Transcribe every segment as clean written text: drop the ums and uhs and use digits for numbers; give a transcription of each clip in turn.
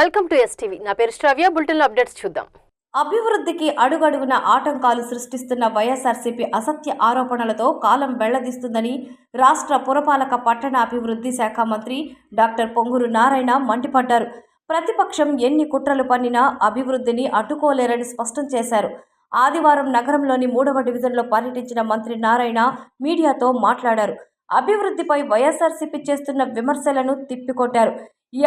Welcome to STV. నా పేరు శ్రావ్య. Bulletin updates చూద్దాం. అభివృద్ధికి అడుగడుగున ఆటంకాలు సృష్టిస్తున్న వైఎస్ఆర్సీపీ అసత్య ఆరోపణలతో కాలం వెళ్లదీస్తుందని రాష్ట్ర పురపాలక పట్టణ అభివృద్ధి శాఖ మంత్రి డాక్టర్ పొంగూరు నారాయణ మండిపడ్డారు. ప్రతిపక్షం ఎన్ని కుట్రలు పన్నినా అభివృద్ధిని అడ్డుకోలేరని స్పష్టం చేశారు. ఆదివారం నగరంలోని 3వ డివిజన్లో పర్యటించిన మంత్రి నారాయణ మీడియాతో మాట్లాడారు. అభివృద్ధిపై వైఎస్ఆర్సీపీ చేస్తున్న విమర్శలను తిప్పికొట్టారు.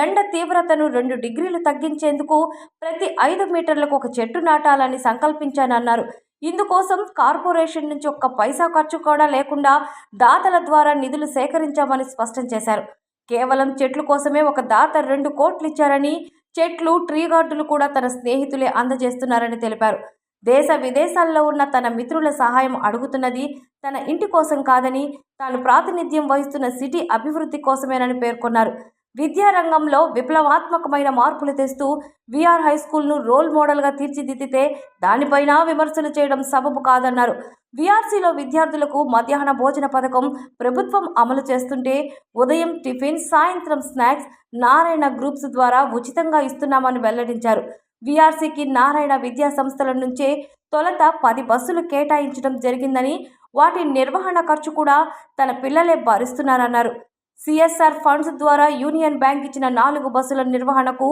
ఎండ తీవ్రతను 2 డిగ్రీలు తగ్గించేందుకు ప్రతి 5 మీటర్లకు ఒక చెట్టు నాటాలని సంకల్పించానన్నారు. ఇందుకోసం కార్పొరేషన్ నుంచి ఒక్క పైసా ఖర్చు కూడా లేకుండా దాతల ద్వారా నిధులు సేకరించామని స్పష్టం చేశారు. కేవలం చెట్ల కోసమే ఒక దాత 2 కోట్లు ఇచ్చారని, చెట్లు, ట్రీ గార్డులు కూడా తన స్నేహితులే అందజేస్తున్నారని తెలిపారు. దేశ విదేశాల్లో ఉన్న తన మిత్రుల సహాయం అడుగుతున్నది తన ఇంటి కోసం కాదని, తాను ప్రాతినిధ్యం వహిస్తున్న సిటీ అభివృద్ధి కోసమేనని పేర్కొన్నారు. విద్యారంగంలో విప్లవాత్మకమైన మార్పులు తెస్తూ విఆర్ హై స్కూల్ను రోల్ మోడల్గా తీర్చిదిద్దితే దానిపైన విమర్శలు చేయడం సబబు కాదన్నారు. విఆర్సీలో విద్యార్థులకు మధ్యాహ్న భోజన పథకం ప్రభుత్వం అమలు చేస్తుంటే ఉదయం టిఫిన్, సాయంత్రం స్నాక్స్ నారాయణ గ్రూప్స్ ద్వారా ఉచితంగా ఇస్తున్నామని వెల్లడించారు. విఆర్సీకి నారాయణ విద్యా సంస్థల నుంచే తొలుత 10 బస్సులు కేటాయించడం జరిగిందని, వాటి నిర్వహణ ఖర్చు కూడా తన పిల్లలే భరిస్తున్నారన్నారు. సిఎస్ఆర్ ఫండ్స్ ద్వారా యూనియన్ బ్యాంక్ ఇచ్చిన 4 బస్సుల నిర్వహణకు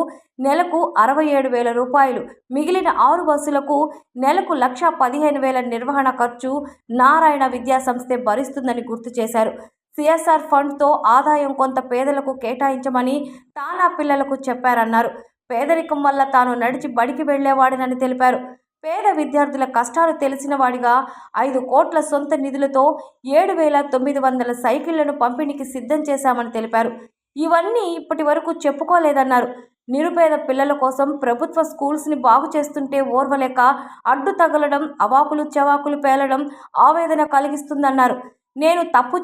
నెలకు 67,000 రూపాయలు, మిగిలిన 6 బస్సులకు నెలకు 1,15,000 నిర్వహణ ఖర్చు నారాయణ విద్యా సంస్థే భరిస్తుందని గుర్తు చేశారు. సిఎస్ఆర్ ఫండ్తో ఆదాయం కొంత పేదలకు కేటాయించమని తానా పిల్లలకు చెప్పారన్నారు. పేదరికం వల్ల తాను నడిచి బడికి వెళ్లేవాడినని తెలిపారు. పేద విద్యార్థుల కష్టాలు తెలిసిన వాడిగా 5 కోట్ల సొంత నిధులతో 7,900 సైకిళ్లను పంపిణీకి సిద్ధం చేశామని తెలిపారు. ఇవన్నీ ఇప్పటి వరకు చెప్పుకోలేదన్నారు. నిరుపేద పిల్లల కోసం ప్రభుత్వ స్కూల్స్ని బాగు చేస్తుంటే ఓర్వలేక అడ్డు తగలడం, అవాకులు చవాకులు పేలడం ఆవేదన కలిగిస్తుందన్నారు. నేను తప్పు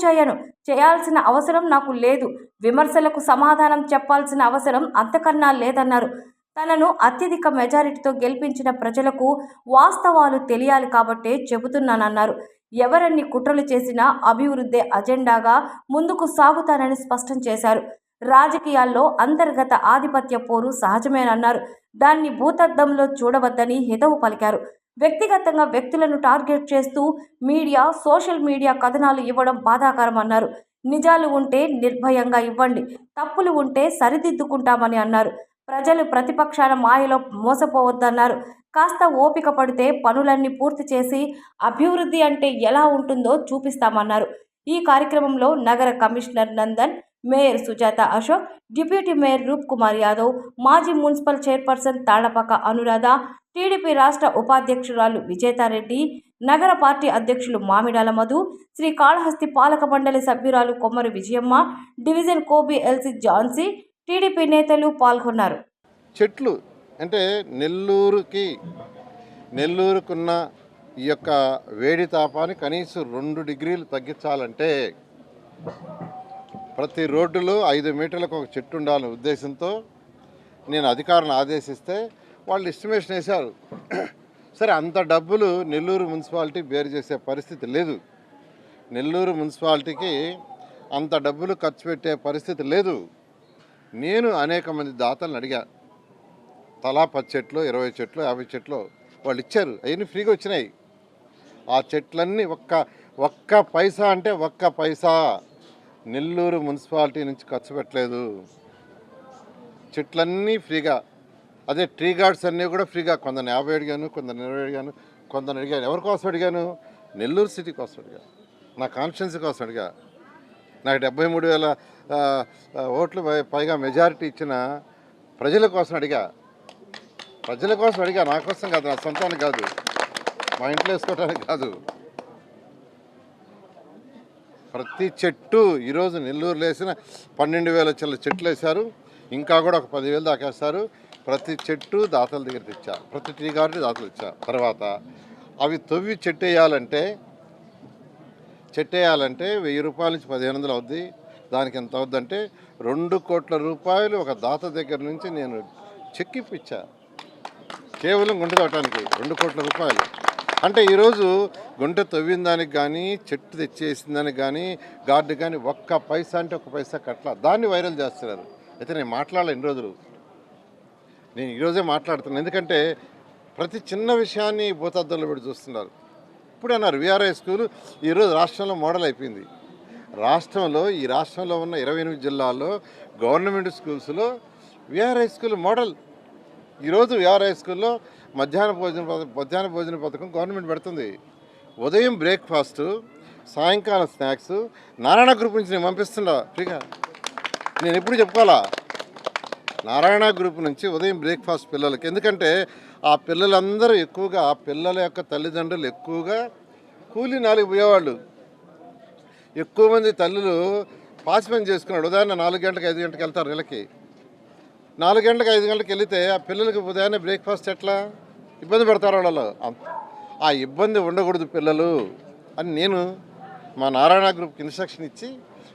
చేయాల్సిన అవసరం నాకు లేదు, విమర్శలకు సమాధానం చెప్పాల్సిన అవసరం అంతకన్నా లేదన్నారు. తనను అత్యధిక మెజారిటీతో గెలిపించిన ప్రజలకు వాస్తవాలు తెలియాలి కాబట్టే చెబుతున్నానన్నారు. ఎవరన్ని కుట్రలు చేసినా అభివృద్ధి అజెండాగా ముందుకు సాగుతానని స్పష్టం చేశారు. రాజకీయాల్లో అంతర్గత ఆధిపత్య పోరు సహజమేనన్నారు. దాన్ని భూతద్దంలో చూడవద్దని హితవు పలికారు. వ్యక్తిగతంగా వ్యక్తులను టార్గెట్ చేస్తూ మీడియా, సోషల్ మీడియా కథనాలు ఇవ్వడం బాధాకరమన్నారు. నిజాలు ఉంటే నిర్భయంగా ఇవ్వండి, తప్పులు ఉంటే సరిదిద్దుకుంటామని అన్నారు. ప్రజలు ప్రతిపక్షాల మాయలో మోసపోవద్దన్నారు. కాస్త ఓపిక పడితే పనులన్నీ పూర్తి చేసి అభివృద్ధి అంటే ఎలా ఉంటుందో చూపిస్తామన్నారు. ఈ కార్యక్రమంలో నగర commissioner Nandan, mayor Sujatha Ashok, deputy mayor Roop Kumar Yadav, మాజీ municipal chairperson Tallapaka Anuradha, TDP రాష్ట్ర ఉపాధ్యక్షురాలు విజేతారెడ్డి, నగర పార్టీ అధ్యక్షులు మామిడాల మధు, శ్రీకాళహస్తి పాలక మండలి సభ్యురాలు కొమ్మరి విజయమ్మ, డివిజన్ కోబి ఎల్సీ ఝాన్సీ, టీడీపీ నేతలు పాల్గొన్నారు. చెట్లు అంటే నెల్లూరుకున్న ఈ యొక్క వేడి తాపాన్ని కనీసం 2 డిగ్రీలు తగ్గించాలంటే ప్రతి రోడ్డులో 5 మీటర్లకు ఒక చెట్టు ఉండాలనే ఉద్దేశంతో నేను అధికారులను ఆదేశిస్తే వాళ్ళు ఎస్టిమేషన్ వేశారు. సరే, అంత డబ్బులు నెల్లూరు మున్సిపాలిటీ బేర్ చేసే పరిస్థితి లేదు. నెల్లూరు మున్సిపాలిటీకి అంత డబ్బులు ఖర్చు పెట్టే పరిస్థితి లేదు. నేను అనేక మంది దాతలను అడిగా, తలా 10 చెట్లు, 20 చెట్లు, 50 చెట్లు వాళ్ళు ఇచ్చారు. అవన్నీ ఫ్రీగా వచ్చినాయి. ఆ చెట్లన్నీ ఒక్క పైసా అంటే ఒక్క పైసా నెల్లూరు మున్సిపాలిటీ నుంచి ఖర్చు పెట్టలేదు. చెట్లన్నీ ఫ్రీగా. అదే ట్రీ గార్డ్స్ అన్నీ కూడా ఫ్రీగా. కొందరు 50 అడిగాను, కొందరు 20 అడిగాను, కొందరు అడిగాను. ఎవరి కోసం అడిగాను? నెల్లూరు సిటీ కోసం అడిగా, నా కాన్స్టిట్యున్సీ కోసం అడిగా. నాకు 73,000 ఓట్లు పైగా మెజారిటీ ఇచ్చిన ప్రజల కోసం అడిగా. నా కోసం కాదు, నా సొంతానికి కాదు, మా ఇంట్లో వేసుకోవడానికి కాదు. ప్రతి చెట్టు ఈరోజు నెల్లూరులో వేసిన 12,000 చెట్లు వేశారు. ఇంకా కూడా ఒక 10,000 దాకా వేస్తారు. ప్రతి చెట్టు దాతల దగ్గర తెచ్చా, ప్రతి ట్రీ గార్డు దాతలు ఇచ్చా. తర్వాత అవి తవ్వి చెట్టేయాలంటే 1,000 రూపాయల నుంచి 1,500 అవుద్ది. దానికి ఎంత అవుద్దంటే 2 కోట్ల రూపాయలు ఒక దాత దగ్గర నుంచి నేను చెక్ ఇప్పించా. కేవలం గుంట తవ్వటానికి 2 కోట్ల రూపాయలు. అంటే ఈరోజు గుంట తవ్విన దానికి కానీ, చెట్టు తెచ్చేసిన దానికి కానీ, గార్డు కానీ ఒక్క పైసా అంటే ఒక్క పైసా కట్ల. దాన్ని వైరల్ చేస్తున్నారు. అయితే నేను మాట్లాడలే ఇన్ని రోజులు. నేను ఈరోజే మాట్లాడుతున్నాను. ఎందుకంటే ప్రతి చిన్న విషయాన్ని భూతద్దంలో పెట్టి చూస్తున్నారు. ఇప్పుడు అన్నారు విఆర్ఐ స్కూల్ ఈరోజు రాష్ట్రంలో మోడల్ అయిపోయింది. ఈ రాష్ట్రంలో ఉన్న 28 జిల్లాల్లో గవర్నమెంట్ స్కూల్స్లో విఆర్ఐ స్కూల్ మోడల్. ఈరోజు విఆర్ఐ స్కూల్లో మధ్యాహ్న భోజన పథకం గవర్నమెంట్ పెడుతుంది. ఉదయం బ్రేక్ఫాస్ట్, సాయంకాలం స్నాక్స్ నారాయణ గ్రూప్ నుంచి నేను పంపిస్తున్నా ఫ్రీగా. నేను ఎప్పుడు చెప్పుకోవాలా, నారాయణ గ్రూప్ నుంచి ఉదయం బ్రేక్ఫాస్ట్ పిల్లలకి. ఎందుకంటే ఆ పిల్లలందరూ ఎక్కువగా ఆ పిల్లల యొక్క తల్లిదండ్రులు ఎక్కువగా కూలీ నాలుగు పోయేవాళ్ళు. ఎక్కువ మంది తల్లులు పాసి పని చేసుకున్నాడు. ఉదయాన్నే 4 గంటలకు 5 గంటలకు వెళ్తారు నెలకి. 4 గంటలకు 5 గంటలకు వెళితే ఆ పిల్లలకి ఉదయాన్నే బ్రేక్ఫాస్ట్ ఎట్లా ఇబ్బంది పెడతారు వాళ్ళు. ఆ ఇబ్బంది ఉండకూడదు పిల్లలు అని నేను మా నారాయణ గ్రూప్కి ఇన్స్ట్రక్షన్ ఇచ్చి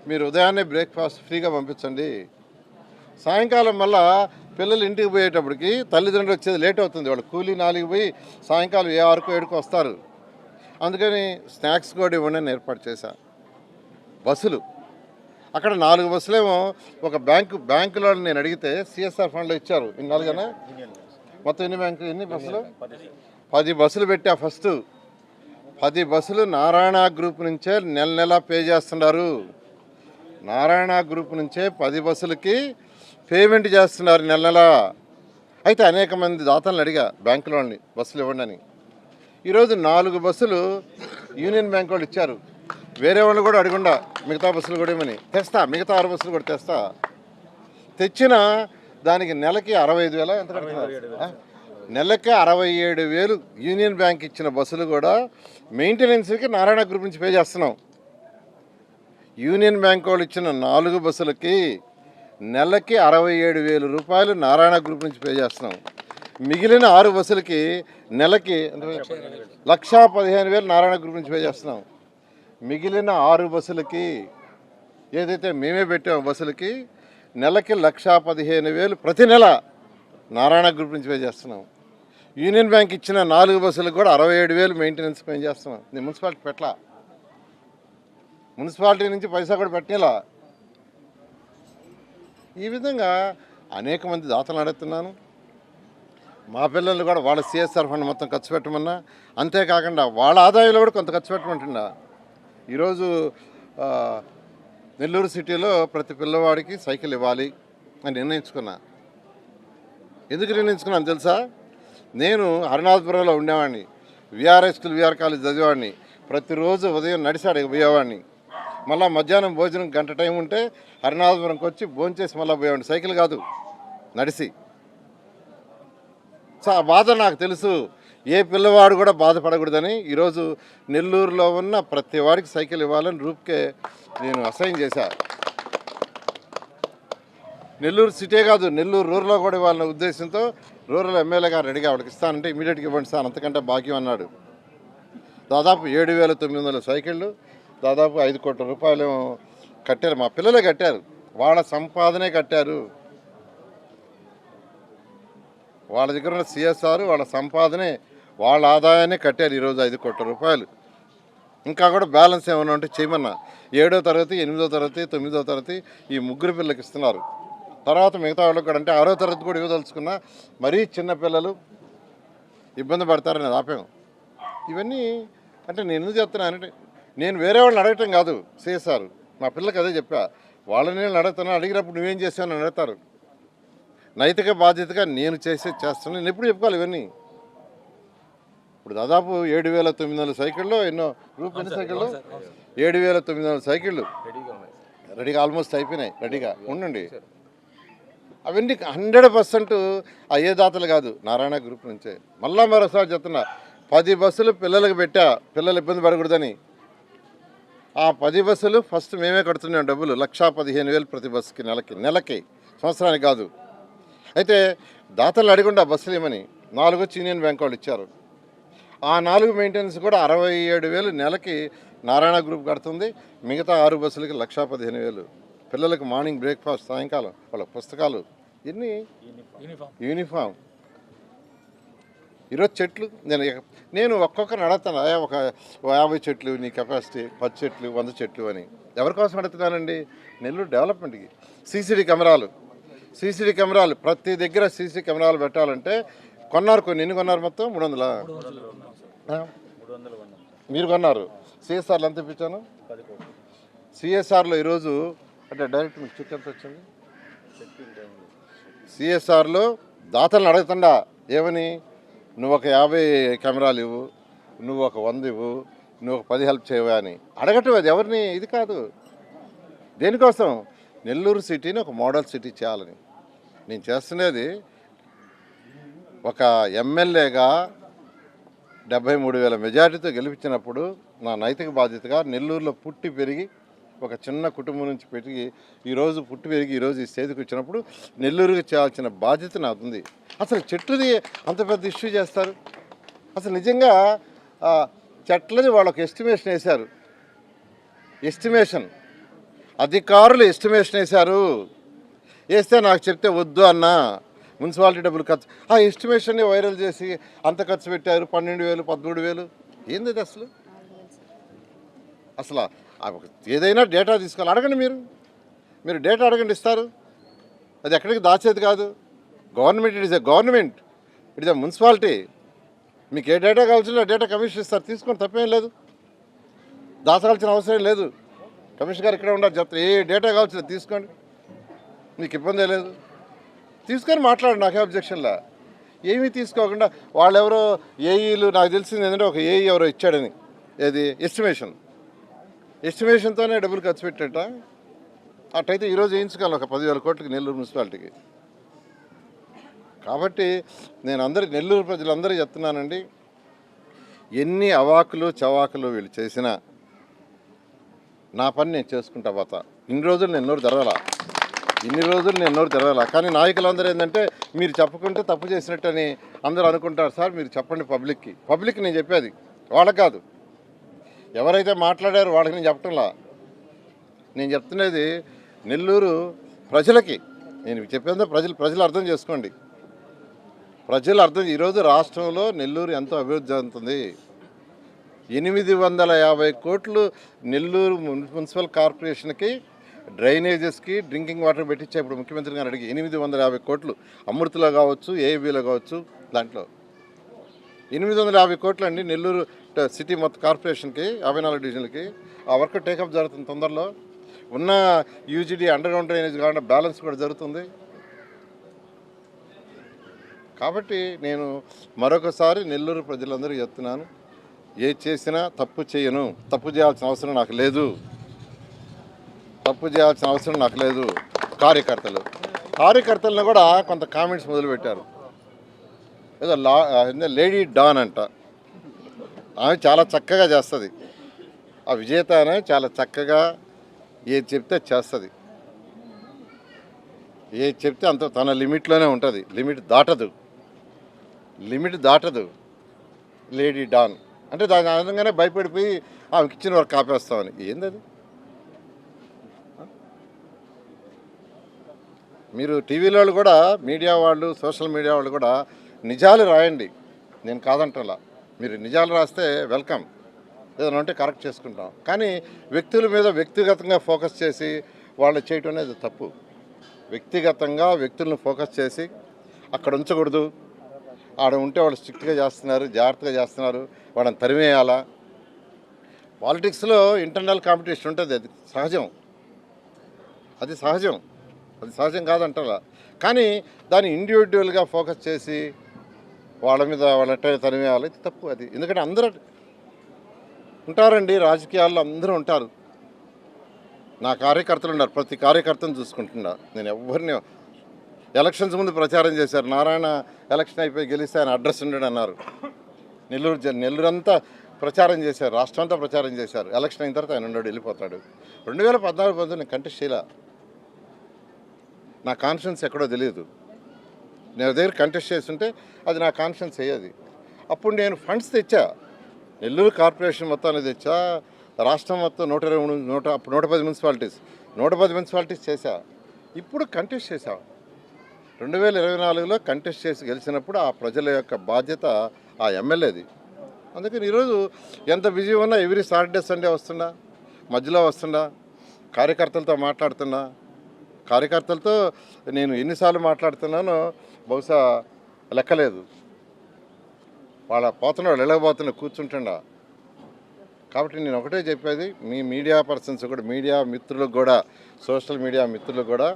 మీరు ఉదయాన్నే బ్రేక్ఫాస్ట్ ఫ్రీగా పంపించండి. సాయంకాలం మళ్ళా పిల్లలు ఇంటికి పోయేటప్పటికి తల్లిదండ్రులు వచ్చేది లేట్ అవుతుంది. వాళ్ళు కూలీ 4కి పోయి సాయంకాలం 6కో 7కో వస్తారు. అందుకని స్నాక్స్ కూడా ఇవ్వండి అని ఏర్పాటు చేశా. బస్సులు అక్కడ 4 బస్సులేమో ఒక బ్యాంకులో నేను అడిగితే సిఎస్ఆర్ ఫండ్లో ఇచ్చారు. ఇన్నాళ్ళుగానే మొత్తం ఎన్ని బస్సులు 10 బస్సులు పెట్టా. ఫస్ట్ 10 బస్సులు నారాయణ గ్రూప్ నుంచే నెల పే చేస్తున్నారు. నారాయణ గ్రూప్ నుంచే 10 బస్సులకి పేమెంట్ చేస్తున్నారు నెల. అయితే అనేక మంది దాతలను అడిగా బ్యాంకులోని బస్సులు ఇవ్వండి అని. ఈరోజు 4 బస్సులు యూనియన్ బ్యాంక్ వాళ్ళు ఇచ్చారు. వేరే వాళ్ళు కూడా అడగకుండా మిగతా బస్సులు కూడా ఇవ్వని తెస్తా. మిగతా 6 బస్సులు కూడా తెస్తా. తెచ్చిన దానికి నెలకి 65,000 ఎంత కడుతున్నారు? నెలకి 67,000 యూనియన్ బ్యాంక్ ఇచ్చిన బస్సులు కూడా మెయింటెనెన్స్కి నారాయణ గ్రూప్ నుంచి పే చేస్తున్నాం. యూనియన్ బ్యాంక్ వాళ్ళు ఇచ్చిన 4 బస్సులకి నెలకి 67,000 రూపాయలు నారాయణ గ్రూప్ నుంచి పే చేస్తున్నాం. మిగిలిన 6 బస్సులకి నెలకి 1,15,000 నారాయణ గ్రూప్ నుంచి పే చేస్తున్నాం. మిగిలిన 6 బస్సులకి ఏదైతే మేమే పెట్టామో బస్సులకి నెలకి 1,15,000 ప్రతి నెల నారాయణ గ్రూప్ నుంచి పే చేస్తున్నాం. యూనియన్ బ్యాంక్ ఇచ్చిన 4 బస్సులకు కూడా 67,000 మెయింటెనెన్స్ పే చేస్తున్నాం. నేను మున్సిపాలిటీ పెట్టలా, మున్సిపాలిటీ నుంచి పైసా కూడా పెట్టేలా. ఈ విధంగా అనేక మంది దాతలు అడుగుతున్నాను. మా పిల్లలు కూడా వాళ్ళ సిఎస్ఆర్ ఫండ్ మొత్తం ఖర్చు పెట్టమన్నా, అంతేకాకుండా వాళ్ళ ఆదాయంలో కూడా కొంత ఖర్చు పెట్టమంటున్నా. ఈరోజు నెల్లూరు సిటీలో ప్రతి పిల్లవాడికి సైకిల్ ఇవ్వాలి అని నిర్ణయించుకున్నా. ఎందుకు నిర్ణయించుకున్నాను తెలుసా? నేను హరినాథపురంలో ఉండేవాడిని. విఆర్ఐ స్కూల్ విఆర్ కాలేజ్ చదివేవాడిని. ప్రతిరోజు ఉదయం నడిచాడు పోయేవాడిని. మళ్ళీ మధ్యాహ్నం భోజనం గంట టైం ఉంటే హరినాథపురంకి వచ్చి భోంచేసి మళ్ళీ పోయేవాడిని. సైకిల్ కాదు, నడిచి. సో ఆ బాధ నాకు తెలుసు. ఏ పిల్లవాడు కూడా బాధపడకూడదని ఈరోజు నెల్లూరులో ఉన్న ప్రతి వాడికి సైకిల్ ఇవ్వాలని రూప్కే నేను అసైన్ చేశా. నెల్లూరు సిటీ కాదు, నెల్లూరు రూరల్లో కూడా ఇవ్వాలనే ఉద్దేశంతో రూరల్ ఎమ్మెల్యే గారు అడిగా, వాడికి ఇస్తానంటే ఇమీడియట్గా ఇవ్వండి సార్, అంతకంటే భాగ్యం అన్నాడు. దాదాపు 7,900 సైకిళ్ళు, దాదాపు 5 కోట్ల రూపాయలు కట్టారు. మా పిల్లలే కట్టారు, వాళ్ళ సంపాదనే కట్టారు. వాళ్ళ దగ్గర ఉన్న సిఎస్ఆర్ వాళ్ళ సంపాదనే, వాళ్ళ ఆదాయాన్ని కట్టారు ఈరోజు 5 కోట్ల రూపాయలు. ఇంకా కూడా బ్యాలెన్స్ ఏమైనా ఉంటే చేయమన్నా. 7వ తరగతి, 8వ తరగతి, 9వ తరగతి ఈ 3 పిల్లలకి ఇస్తున్నారు. తర్వాత మిగతా వాళ్ళకి కూడా అంటే 6వ తరగతి కూడా ఇవ్వదలుచుకున్నా. మరీ చిన్న పిల్లలు ఇబ్బంది పడతారని ఆపాం. ఇవన్నీ అంటే నేను ఎందుకు చెప్తున్నానంటే, నేను వేరే వాళ్ళని అడగటం కాదు. సిఎస్ఆర్ మా పిల్లలకి అదే చెప్పా. వాళ్ళని నేను అడుగుతున్నా, అడిగినప్పుడు నువ్వేం చేసావు అని అడుగుతారు. నైతిక బాధ్యతగా నేను చేస్తాను. నేను ఎప్పుడు చెప్పుకోవాలి ఇవన్నీ. ఇప్పుడు దాదాపు 7,900 సైకిళ్ళు, ఎన్నో ఎన్ని సైకిళ్ళు 7,900 సైకిళ్ళు రెడీగా ఆల్మోస్ట్ అయిపోయినాయి. రెడీగా ఉండండి. అవన్నీ 100% అయ్యే దాతలు కాదు, నారాయణ గ్రూప్ నుంచే. మరోసారి చెప్తున్నా, 10 బస్సులు పిల్లలకు పెట్టా, పిల్లలు ఇబ్బంది పడకూడదని. ఆ 10 బస్సులు ఫస్ట్ మేమే కడుతున్నాం డబ్బులు. 1,15,000 ప్రతి బస్సుకి నెలకి, సంవత్సరానికి కాదు. అయితే దాతలు అడిగకుండా బస్సులు ఏమని 4 వచ్చి యూనియన్ బ్యాంక్ వాళ్ళు ఇచ్చారు. ఆ 4 మెయింటెనెన్స్ కూడా 67,000 నెలకి నారాయణ గ్రూప్ కడుతుంది. మిగతా 6 బస్సులకి 1,15,000. పిల్లలకు మార్నింగ్ బ్రేక్ఫాస్ట్, సాయంకాలం వాళ్ళ పుస్తకాలు, ఎన్ని యూనిఫామ్. ఈరోజు చెట్లు నేను ఒక్కొక్కరిని అడుగుతాను, ఒక 50 చెట్లు నీ కెపాసిటీ, 10 చెట్లు, 100 చెట్లు అని. ఎవరి కోసం అడుగుతున్నానండి? నెల్లూరు డెవలప్మెంట్కి. సీసీడీ కెమెరాలు సీసీటీ కెమెరాలు ప్రతి దగ్గర సీసీ కెమెరాలు పెట్టాలంటే కొన్నారు ఎన్ని కొన్నారు మొత్తం 300 మీరు కొన్నారు. సిఎస్ఆర్లు ఎంత ఇప్పించాను? సిఎస్ఆర్లో ఈరోజు అంటే డైరెక్ట్ మీకు చెక్ ఎంత వచ్చింది? సిఎస్ఆర్లో దాతలను అడుగుతుండా ఏమని, నువ్వు ఒక 50 కెమెరాలు ఇవ్వు, నువ్వు ఒక 100 ఇవ్వు, నువ్వు ఒక 10 హెల్ప్ చేయవా అని అడగటం. అది ఎవరిని, ఇది కాదు. దేనికోసం? నెల్లూరు సిటీని ఒక మోడల్ సిటీ చేయాలని నేను చేస్తున్నది. ఒక ఎమ్మెల్యేగా 73,000 మెజార్టీతో గెలిపించినప్పుడు నా నైతిక బాధ్యతగా నెల్లూరులో పుట్టి పెరిగి ఒక చిన్న కుటుంబం నుంచి పెరిగి ఈరోజు పుట్టి పెరిగి ఈరోజు ఈ స్టేజ్కి వచ్చినప్పుడు నెల్లూరుకి చేయాల్సిన బాధ్యత నాకు ఉంది. అసలు చెట్టుది అంత పెద్ద ఇష్యూ చేస్తారు? అసలు నిజంగా చెట్లది వాళ్ళకి ఎస్టిమేషన్ వేశారు. ఎస్టిమేషన్ అధికారులు ఎస్టిమేషన్ వేశారు. వేస్తే నాకు చెప్తే వద్దు అన్నా, మున్సిపాలిటీ డబ్బులు ఖర్చు. ఆ ఎస్టిమేషన్ని వైరల్ చేసి అంత ఖర్చు పెట్టారు, 12,000 13,000. ఏంది అసలు? అసలు ఏదైనా డేటా తీసుకోవాలి. అడగండి, మీరు డేటా అడగండి, ఇస్తారు. అది ఎక్కడికి దాచేది కాదు. Government, it is a government, it is a municipality. మీకు ఏ డేటా కావాల్సిన డేటా కమిషన్ ఇస్తారు, తీసుకోండి, తప్పేం లేదు. దాచాల్సిన అవసరం లేదు. కమిషనర్ గారు ఇక్కడ ఉండాలి చెప్తారు, ఏ డేటా కావాల్సిన తీసుకోండి, మీకు ఇబ్బంది లేదు, తీసుకొని మాట్లాడండి, నాకే అబ్జెక్షన్లా. ఏమీ తీసుకోకుండా వాళ్ళెవరో ఏఈలు, నాకు తెలిసింది ఏంటంటే ఒక ఏఈ ఎవరో ఇచ్చాడని, ఏది ఎస్టిమేషన్తోనే డబ్బులు ఖర్చు పెట్టేట. అట్టయితే ఈరోజు వేయించుకోవాలి ఒక 10,000 కోట్లకి నెల్లూరు మున్సిపాలిటీకి. కాబట్టి నేను నెల్లూరు ప్రజలందరూ చెప్తున్నానండి, ఎన్ని అవాకులు చవాకులు వీళ్ళు చేసినా నా పని నేను చేసుకుంటా పోతా. ఇన్ని రోజులు నేను నోరు తెరవాలా. కానీ నాయకులందరూ ఏంటంటే మీరు చెప్పకుంటే తప్పు చేసినట్టని అందరూ అనుకుంటారు. సార్ మీరు చెప్పండి పబ్లిక్కి నేను చెప్పేది, వాళ్ళకి కాదు. ఎవరైతే మాట్లాడారో వాళ్ళకి నేను చెప్పటంలా. నేను చెప్తున్నది నెల్లూరు ప్రజలకి. నేను చెప్పేది ప్రజలు అర్థం చేసుకోండి. ఈరోజు రాష్ట్రంలో నెల్లూరు ఎంతో అభివృద్ధి చెందుతుంది. 850 కోట్లు నెల్లూరు మున్సిపల్ కార్పొరేషన్కి డ్రైనేజెస్కి డ్రింకింగ్ వాటర్ పెట్టించే ఇప్పుడు ముఖ్యమంత్రి గారు అడిగి 850 కోట్లు అమృతలో కావచ్చు, ఏబీలో కావచ్చు, దాంట్లో 850 కోట్లు అండి నెల్లూరు సిటీ మొత్తం కార్పొరేషన్కి 54 డివిజన్లకి. ఆ వర్క్ టేకప్ జరుగుతుంది తొందరలో. ఉన్న యూజీడీ అండర్ గ్రౌండ్ డ్రైనేజ్ కాకుండా బ్యాలెన్స్ కూడా జరుగుతుంది. కాబట్టి నేను మరొకసారి నెల్లూరు ప్రజలందరూ చెప్తున్నాను, ఏది చేసినా తప్పు చేయను. తప్పు చేయాల్సిన అవసరం నాకు లేదు. కార్యకర్తలను కూడా కొంత కామెంట్స్ మొదలుపెట్టారు. ఏదో లేడీ డాన్ అంట, ఆమె చాలా చక్కగా చేస్తుంది. ఆ విజేత అనే చాలా చక్కగా ఏది చెప్తే చేస్తుంది. ఏది చెప్తే అంత తన లిమిట్లోనే ఉంటుంది, లిమిట్ దాటదు. లేడీ డాన్ అంటే దాని ఆనందంగానే భయపడిపోయి ఆమెకి ఇచ్చిన వరకు ఆపేస్తామని. ఏందది? మీరు టీవీలో కూడా, మీడియా వాళ్ళు, సోషల్ మీడియా వాళ్ళు కూడా నిజాలు రాయండి, నేను కాదంటలా. మీరు నిజాలు రాస్తే వెల్కమ్, ఏదైనా ఉంటే కరెక్ట్ చేసుకుంటాం. కానీ వ్యక్తుల మీద వ్యక్తిగతంగా ఫోకస్ చేసి వాళ్ళు చేయటం అనేది తప్పు. వ్యక్తిగతంగా వ్యక్తులను ఫోకస్ చేసి అక్కడ ఉంచకూడదు. ఆడ ఉంటే వాళ్ళు స్ట్రిక్ట్గా చేస్తున్నారు, జాగ్రత్తగా చేస్తున్నారు, వాళ్ళని తరిమేయాలా. పాలిటిక్స్లో ఇంటర్నల్ కాంపిటీషన్ ఉంటుంది, అది సహజం కాదంటారా. కానీ దాన్ని ఇండివిజువల్గా ఫోకస్ చేసి వాళ్ళ మీద వాళ్ళ తరిమేయాలి, ఇది తప్పు. అది ఎందుకంటే అందరూ ఉంటారండి, రాజకీయాల్లో అందరూ ఉంటారు. నా కార్యకర్తలు ఉన్నారు, ప్రతి కార్యకర్తను చూసుకుంటున్నా. నేను ఎవరిని ఎలక్షన్స్ ముందు ప్రచారం చేశారు. నారాయణ ఎలక్షన్ అయిపోయి గెలిస్తే ఆయన అడ్రస్ ఉండడు అన్నారు. నెల్లూరంతా ప్రచారం చేశారు, రాష్ట్రం అంతా ప్రచారం చేశారు. ఎలక్షన్ అయిన తర్వాత ఆయన ఉండడు, వెళ్ళిపోతాడు. 2014 నేను కంటెస్ట్ చేయలే. నా కాన్ఫిడెన్స్ ఎక్కడో తెలియదు. నేను దగ్గర కంటెస్ట్ చేస్తుంటే అది నా కాన్ఫిడెన్స్ అయ్యేది. అప్పుడు నేను ఫండ్స్ తెచ్చా, నెల్లూరు కార్పొరేషన్ మొత్తాన్ని తెచ్చా, రాష్ట్రం మొత్తం 110 మున్సిపాలిటీస్ చేశా. ఇప్పుడు కంటెస్ట్ చేశా. 2024లో కంటెస్ట్ చేసి గెలిచినప్పుడు ఆ ప్రజల యొక్క బాధ్యత ఆ ఎమ్మెల్యేది. అందుకని ఈరోజు ఎంత బిజీ ఉన్నా ఎవ్రీ సాటర్డే సండే వస్తున్నా, మధ్యలో వస్తున్నా, కార్యకర్తలతో మాట్లాడుతున్నా, కార్యకర్తలతో నేను ఎన్నిసార్లు మాట్లాడుతున్నానో బహుశా లెక్కలేదు. వాళ్ళ పోతున్నాడు వెళ్ళకపోతున్నా కూర్చుంటుండా. కాబట్టి నేను ఒకటే చెప్పేది, మీ మీడియా పర్సన్స్ కూడా, మీడియా మిత్రులకు కూడా, సోషల్ మీడియా మిత్రులకు కూడా,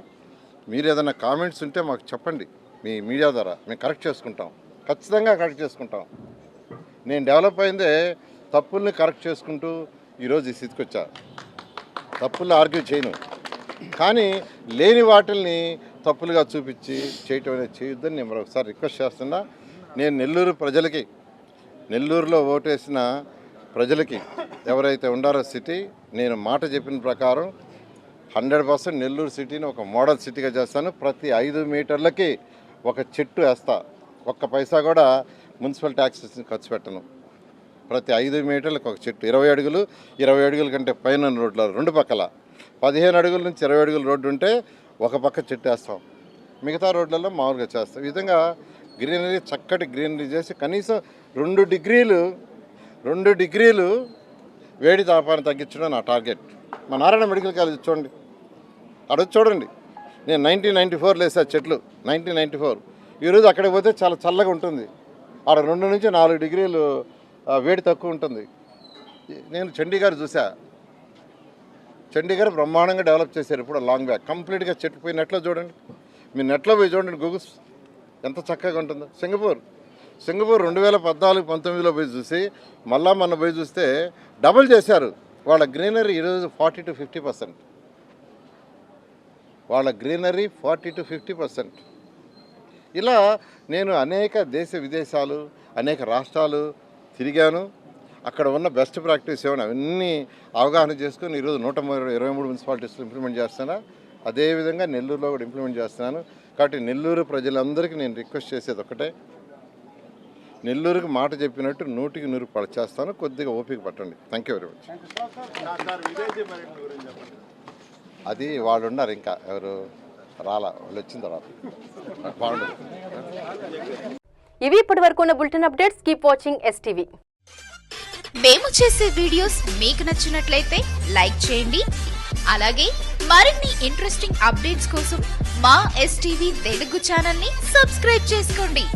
మీరు ఏదైనా కామెంట్స్ ఉంటే మాకు చెప్పండి. మీ మీడియా ద్వారా మేము కరెక్ట్ చేసుకుంటాం, ఖచ్చితంగా కరెక్ట్ చేసుకుంటాం. నేను డెవలప్ అయిందే తప్పుల్ని కరెక్ట్ చేసుకుంటూ ఈరోజు ఈ స్థితికి వచ్చా. తప్పుల్ని ఆర్గ్యూ చేయను, కానీ లేని వాటిల్ని తప్పులుగా చూపించి చేయటం అనేది చేయొద్దని నేను మరొకసారి రిక్వెస్ట్ చేస్తున్నా. నేను నెల్లూరు ప్రజలకి, నెల్లూరులో ఓటేసిన ప్రజలకి ఎవరైతే ఉండారో సిటీ, నేను మాట చెప్పిన ప్రకారం 100% నెల్లూరు సిటీని ఒక మోడల్ సిటీగా చేస్తాను. ప్రతి 5 మీటర్లకి ఒక చెట్టు వేస్తా. ఒక్క పైసా కూడా మున్సిపల్ ట్యాక్సెస్ ఖర్చు పెట్టను. ప్రతి 5 మీటర్లకు ఒక చెట్టు, 20 అడుగులు 20 అడుగుల కంటే పైన రోడ్ల రెండు పక్కల 15 అడుగుల నుంచి 20 అడుగుల రోడ్డు ఉంటే ఒక పక్క చెట్టు వేస్తాం. మిగతా రోడ్లలో మామూలుగా చేస్తాం. ఈ విధంగా గ్రీనరీ, చక్కటి గ్రీనరీ చేసి కనీసం 2 డిగ్రీలు వేడి తాపాన్ని తగ్గించడం నా టార్గెట్. మా నారాయణ మెడికల్ కాలేజ్ చూడండి, అడొచ్చి చూడండి. నేను 1994 వేసా చెట్లు, 1994. ఈరోజు అక్కడికి పోతే చాలా చల్లగా ఉంటుంది. ఆడ 2 నుంచి 4 డిగ్రీలు వేడి తక్కువ ఉంటుంది. నేను చండీగఢ్ చూసా. చండీగఢ్ బ్రహ్మాండంగా డెవలప్ చేశారు. ఇప్పుడు లాంగ్ బ్యాక్ కంప్లీట్గా చెట్టు పోయి నెట్లో చూడండి, మీరు నెట్లో పోయి చూడండి, గూగుల్స్ ఎంత చక్కగా ఉంటుందో. సింగపూర్ 2014-19లో పోయి చూసి మళ్ళా మొన్న పోయి చూస్తే డబుల్ చేశారు వాళ్ళ గ్రీనరీ. ఈరోజు 40 to 50%. వాళ్ళ గ్రీనరీ 40 to 50%. ఇలా నేను అనేక దేశ విదేశాలు, అనేక రాష్ట్రాలు తిరిగాను. అక్కడ ఉన్న బెస్ట్ ప్రాక్టీస్ ఏమైనా అవన్నీ అవగాహన చేసుకొని ఈరోజు 123 మున్సిపాలిటీస్లో ఇంప్లిమెంట్ చేస్తాను. అదేవిధంగా నెల్లూరులో కూడా ఇంప్లిమెంట్ చేస్తున్నాను. కాబట్టి నెల్లూరు ప్రజలందరికీ నేను రిక్వెస్ట్ చేసేది ఒకటే, నెల్లూరుకి మాట చెప్పినట్టు 100కి 100 చేస్తాను. కొద్దిగా ఓపిక పట్టండి. Thank you very much. అది వాళ్ళు ఉన్నారు, ఇంకా ఎవరు రాలా, వాళ్ళు వచ్చిన తర్వాత బాగుండదు. ఇవి ఇప్పటి వరకు ఉన్న bulletin updates. Keep watching STV. మేము చేసే వీడియోస్ మీకు నచ్చినట్లయితే లైక్ చేయండి. అలాగే మరిన్ని ఇంట్రెస్టింగ్ అప్డేట్స్ కోసం మా STV తెలుగు ఛానల్ ని సబ్స్క్రైబ్ చేసుకోండి.